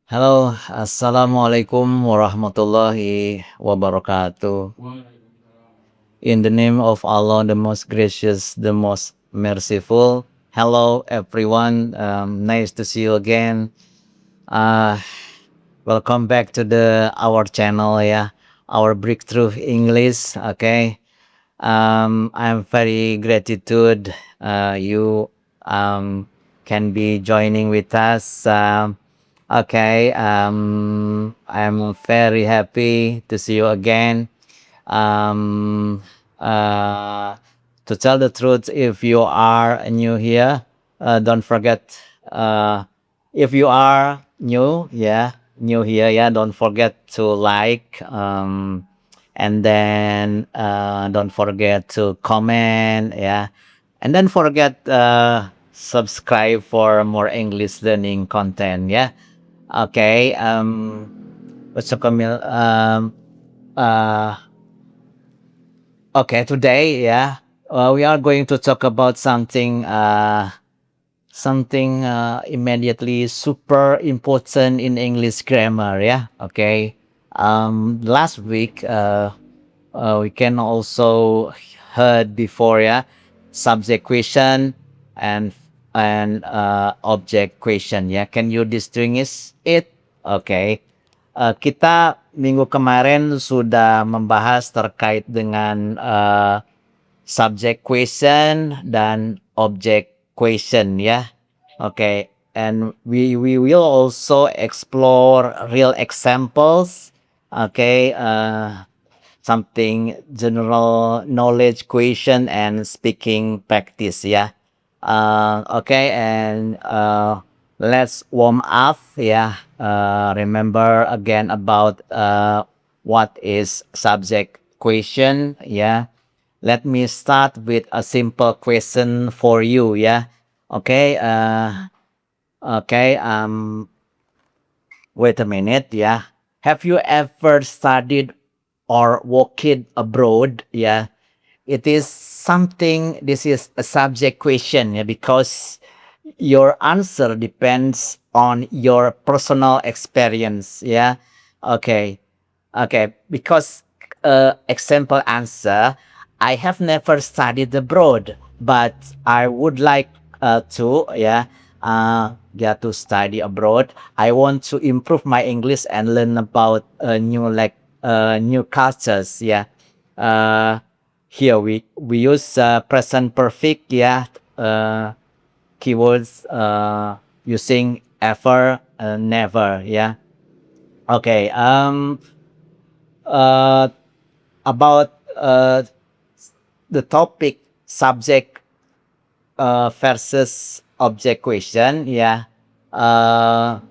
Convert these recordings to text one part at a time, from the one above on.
Halo, Assalamualaikum warahmatullahi wabarakatuh. In the name of Allah, the most gracious, the most merciful. Hello, everyone. Nice to see you again. Uh, Welcome back to the our channel, yeah, our Breakthrough English. Okay, I'm very gratitude you can be joining with us. Okay, I'm very happy to see you again. Um, uh, to tell the truth, if you are new here, don't forget. If you are new, yeah, new here, yeah, don't forget to like. And then don't forget to comment, yeah, and then forget subscribe for more English learning content, yeah. Okay. What's up, Camille? Uh, okay, today, yeah, we are going to talk about something immediately super important in English grammar, yeah. Okay. Last week, we can also heard before, yeah, subject question and object question, ya. Can you distinguish it? Okay. Kita minggu kemarin sudah membahas terkait dengan subject question dan object question, ya. Okay, and we will also explore real examples. Okay, something general knowledge question and speaking practice, ya. Okay, and let's warm up, ya. Remember again about what is subject question, ya. Let me start with a simple question for you, ya. Okay, okay. Wait a minute, yeah. Have you ever studied or worked abroad? Yeah, it is something. This is a subject question, yeah, because your answer depends on your personal experience. Yeah, okay, okay. Because example answer, I have never studied abroad, but I would like to, yeah, yeah, to study abroad. I want to improve my English and learn about new cultures. Yeah. Uh, Here we use present perfect. Yeah. Keywords using ever, never. Yeah. Okay. Uh, about the topic subject versus object question. Yeah.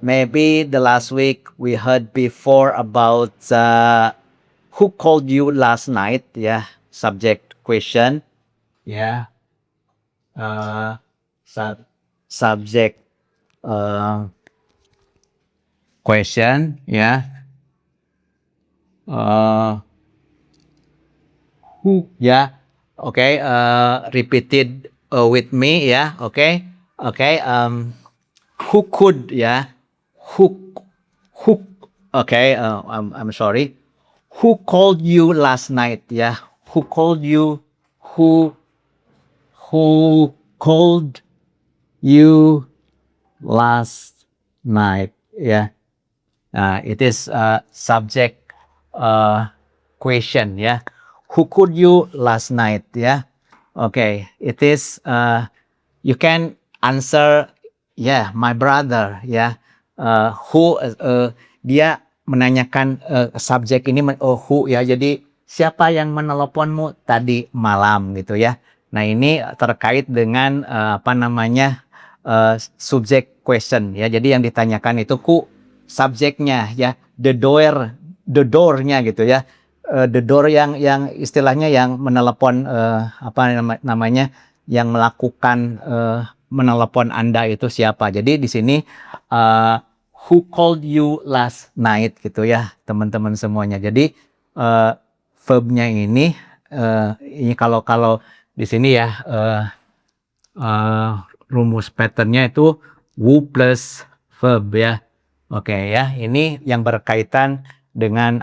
Maybe the last week we heard before about who called you last night. Yeah. Subject question. Yeah. Uh, sub Subject uh, question. Yeah. Uh, who? Yeah. Okay. Repeated with me. Yeah. Okay. Okay. Who could, yeah, who who okay, I'm sorry, who called you last night, yeah, who called you, who who called you last night, yeah. It is subject question, yeah. Who called you last night, yeah. Okay, it is you can answer, yeah, my brother, ya. Who, dia menanyakan subjek ini, who, ya. Jadi siapa yang meneleponmu tadi malam, gitu ya. Nah, ini terkait dengan apa namanya, subject question, ya. Jadi yang ditanyakan itu subjeknya, ya, the door-nya, gitu ya. The door yang istilahnya yang menelepon, apa namanya, yang melakukan menelepon Anda itu siapa. Jadi di sini who called you last night, gitu ya, teman-teman semuanya. Jadi verbnya ini kalau di sini ya, rumus patternnya itu who plus verb, ya. Oke ya, ini yang berkaitan dengan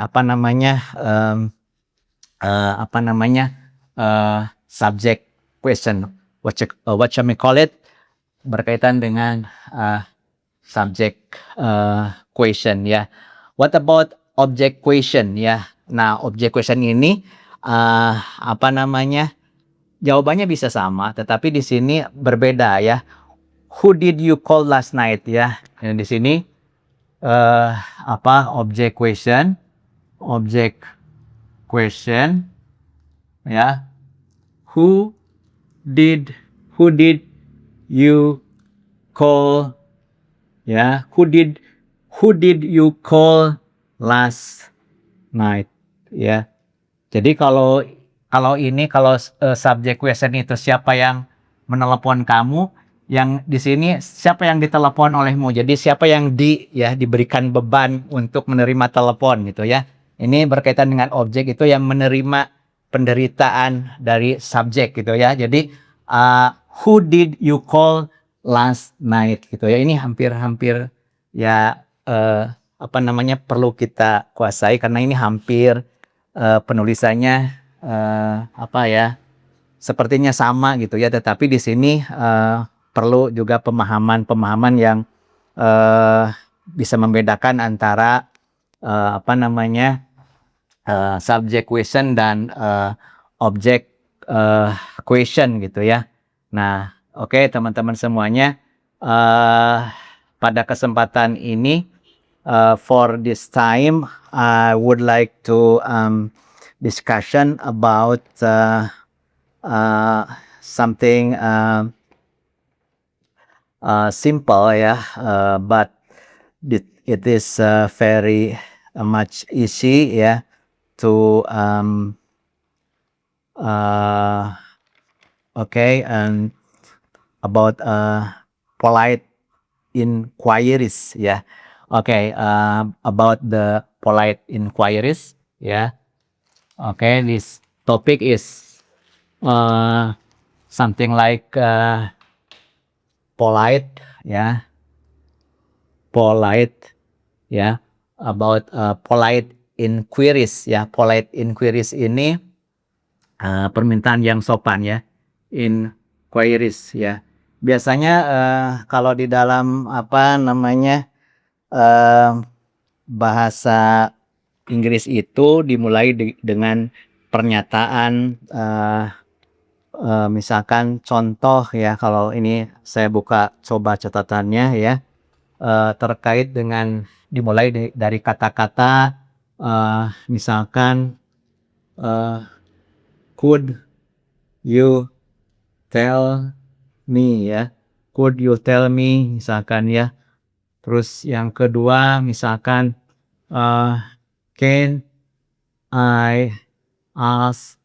subject question, what you may call it, berkaitan dengan subject question ya. What about object question ya? Nah, object question ini jawabannya bisa sama, tetapi di sini berbeda ya. Who did you call last night ya? Yang di sini object question ya. Who did you call ya? Who did you call last night ya? Jadi kalau subject question itu siapa yang menelepon kamu, yang di sini siapa yang ditelepon olehmu. Jadi siapa yang diberikan beban untuk menerima telepon gitu ya. Ini berkaitan dengan objek itu yang menerima penderitaan dari subjek gitu ya. Jadi who did you call last night gitu ya. Ini hampir-hampir ya perlu kita kuasai karena ini hampir penulisannya sepertinya sama gitu ya, tetapi di sini perlu juga pemahaman yang bisa membedakan antara subject question dan object question gitu ya. Nah, oke, teman-teman semuanya, pada kesempatan ini for this time I would like to discussion about something simple ya, but it is very much easy ya to and about polite inquiries ya. About the polite inquiries ya. This topic is something like polite ya. About polite inquiries ya. Polite inquiries ini permintaan yang sopan ya. Inquiries ya. Biasanya kalau di dalam bahasa Inggris itu dimulai dengan pernyataan misalkan contoh ya. Kalau ini saya buka coba catatannya ya, terkait dengan dimulai dari kata-kata misalkan could you tell me ya, could you tell me misalkan ya. Terus yang kedua misalkan can I ask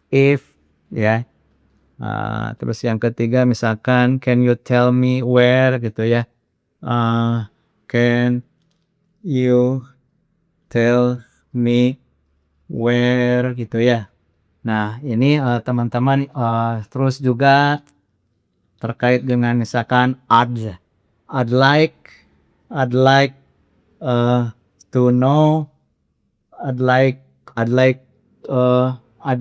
if ya. Terus yang ketiga misalkan can you tell me where gitu ya. Can you tell me where gitu ya. Nah, ini teman-teman terus juga terkait dengan misalkan I'd like to know I'd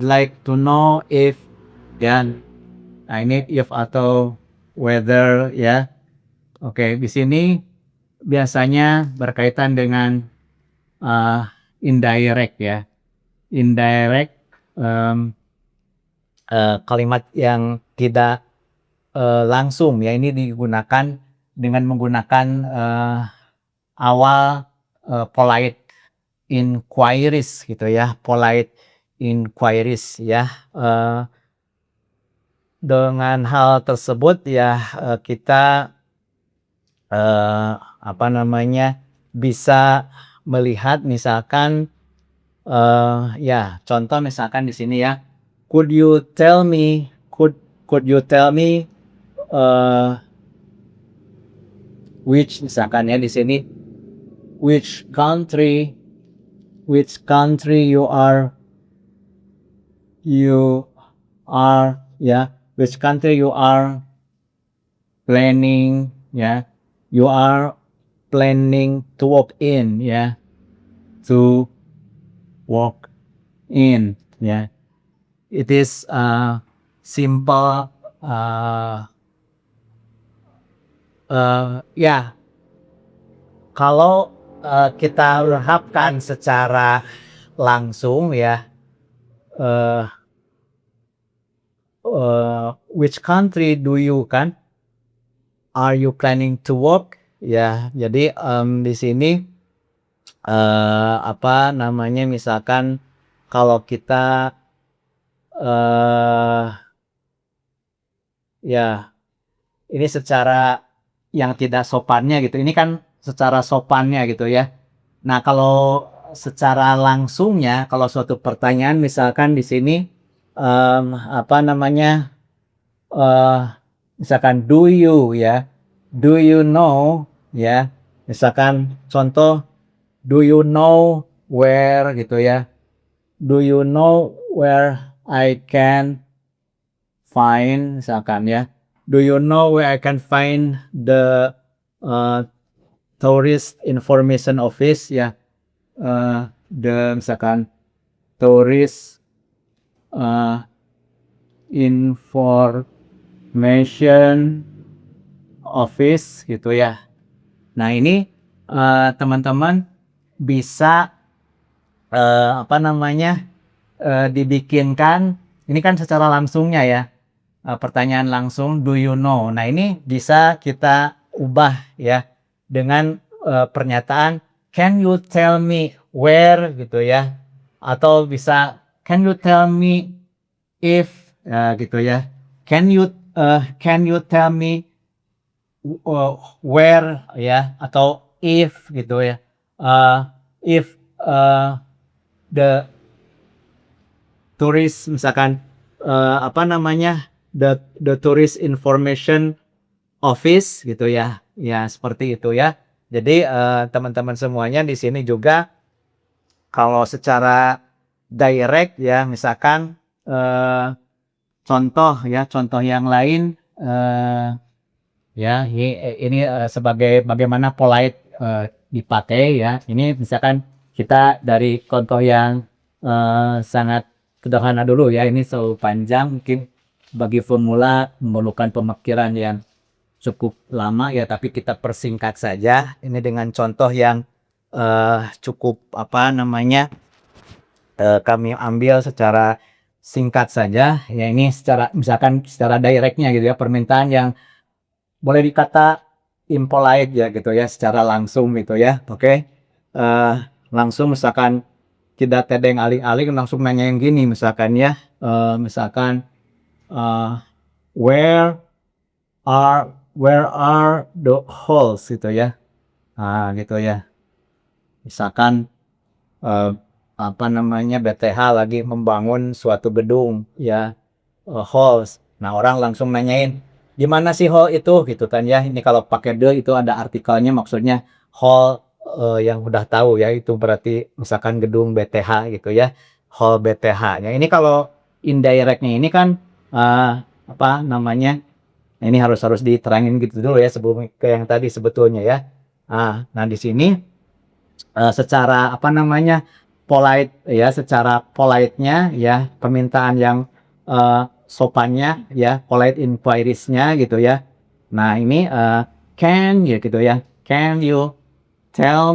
like to know if ya. Nah, ini if atau whether ya. Oke, di sini biasanya berkaitan dengan indirect ya. Indirect kalimat yang tidak langsung ya. Ini digunakan dengan menggunakan awal polite inquiries gitu ya. Polite inquiries ya. Dengan hal tersebut ya kita bisa melihat misalkan contoh misalkan di sini ya, could you tell me which misalkan ya di sini which country you are which country you are planning ya, you are planning to walk in, ya, to walk in, ya. It is simple, ya. Kalau kita ungkapkan secara langsung, ya, which country do you kan? Are you planning to walk? Ya, jadi di sini apa namanya, misalkan kalau kita ya, ini secara yang tidak sopannya gitu. Ini kan secara sopannya gitu ya. Nah, kalau secara langsungnya, kalau suatu pertanyaan misalkan di sini apa namanya, misalkan do you, ya, do you know, ya, misalkan contoh, do you know where gitu ya, do you know where I can find, misalkan ya, do you know where I can find the tourist information office, ya, the misalkan tourist information office gitu ya. Nah, ini teman-teman bisa apa namanya, dibikinkan, ini kan secara langsungnya ya, pertanyaan langsung, do you know. Nah, ini bisa kita ubah ya dengan pernyataan can you tell me where gitu ya, atau bisa can you tell me if, gitu ya, can you tell me where, ya, atau if gitu ya, if the tourist, misalkan apa namanya, the tourist information office gitu ya, ya seperti itu ya. Jadi teman-teman semuanya di sini juga kalau secara direct ya, misalkan contoh ya, contoh yang lain, ya, ini sebagai bagaimana polite dipakai ya. Ini misalkan kita dari contoh yang sangat sederhana dulu ya. Ini selalu panjang, mungkin bagi formula memerlukan pemikiran yang cukup lama ya, tapi kita persingkat saja. Ini dengan contoh yang cukup apa namanya, kami ambil secara singkat saja ya. Ini secara misalkan secara directnya gitu ya, permintaan yang boleh dikata impolite ya gitu ya, secara langsung gitu ya. Oke. Langsung misalkan tidak tedeng aling-aling, langsung nanya yang gini misalkan ya, misalkan where are the halls gitu ya. Nah, gitu ya. Misalkan apa namanya, BTH lagi membangun suatu gedung ya, halls. Nah, orang langsung nanyain di mana sih hall itu gitu kan ya. Ini kalau pakai the itu ada artikelnya, maksudnya hall yang udah tahu ya, itu berarti misalkan gedung BTH gitu ya, hall BTH. Ya, ini kalau indirectnya ini kan apa namanya, ini harus diterangin gitu dulu ya sebelum ke yang tadi sebetulnya ya. Nah, di sini secara apa namanya, polite ya, secara polite-nya ya, permintaan yang sopannya ya, polite inquiries-nya gitu ya. Nah, ini can ya gitu ya, can you tell